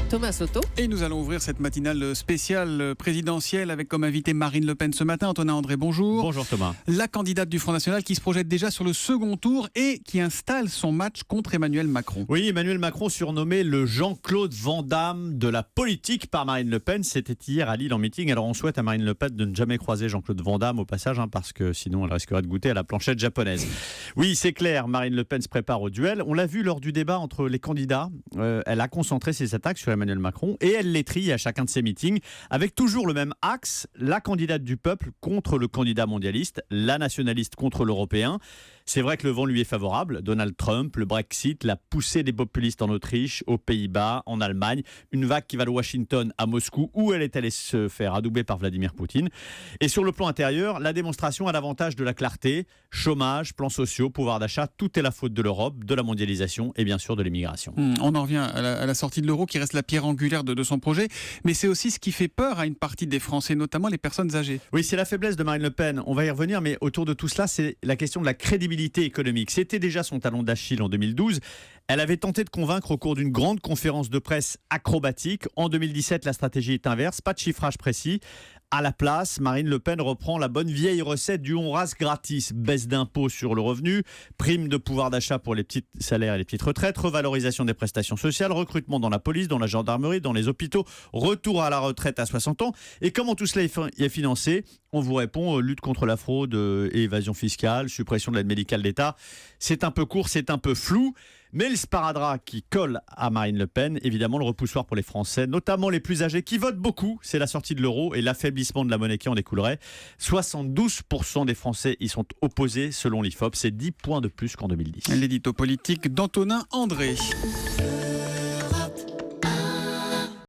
Thomas Soto. Et nous allons ouvrir cette matinale spéciale présidentielle avec comme invité Marine Le Pen ce matin. Antonin André, bonjour. Bonjour Thomas. La candidate du Front National qui se projette déjà sur le second tour et qui installe son match contre Emmanuel Macron. Oui, Emmanuel Macron surnommé le Jean-Claude Van Damme de la politique par Marine Le Pen. C'était hier à Lille en meeting. Alors on souhaite à Marine Le Pen de ne jamais croiser Jean-Claude Van Damme au passage, parce que sinon elle risquerait de goûter à la planchette japonaise. Oui, c'est clair, Marine Le Pen se prépare au duel. On l'a vu lors du débat entre les candidats. Elle a concentré ses attaques sur Emmanuel Macron et elle les trie à chacun de ses meetings avec toujours le même axe, la candidate du peuple contre le candidat mondialiste, la nationaliste contre l'européen. C'est vrai que le vent lui est favorable. Donald Trump, le Brexit, la poussée des populistes en Autriche, aux Pays-Bas, en Allemagne, une vague qui va de Washington à Moscou où elle est allée se faire adouber par Vladimir Poutine. Et sur le plan intérieur, la démonstration a l'avantage de la clarté, chômage, plans sociaux, pouvoir d'achat, tout est la faute de l'Europe, de la mondialisation et bien sûr de l'immigration. On en revient à la sortie de l'euro qui reste la pierre angulaire de son projet, mais c'est aussi ce qui fait peur à une partie des Français, notamment les personnes âgées. Oui, c'est la faiblesse de Marine Le Pen. On va y revenir, mais autour de tout cela, c'est la question de la crédibilité économique. C'était déjà son talon d'Achille en 2012. Elle avait tenté de convaincre au cours d'une grande conférence de presse acrobatique. En 2017, la stratégie est inverse, pas de chiffrage précis. À la place, Marine Le Pen reprend la bonne vieille recette du on rase gratis. Baisse d'impôts sur le revenu, prime de pouvoir d'achat pour les petits salaires et les petites retraites, revalorisation des prestations sociales, recrutement dans la police, dans la gendarmerie, dans les hôpitaux, retour à la retraite à 60 ans. Et comment tout cela est financé ? On vous répond lutte contre la fraude et évasion fiscale, suppression de l'aide médicale d'État. C'est un peu court, c'est un peu flou. Mais le sparadrap qui colle à Marine Le Pen, évidemment le repoussoir pour les Français, notamment les plus âgés qui votent beaucoup, c'est la sortie de l'euro et l'affaiblissement de la monnaie qui en découlerait. 72% des Français y sont opposés selon l'IFOP, c'est 10 points de plus qu'en 2010. L'édito politique d'Antonin André.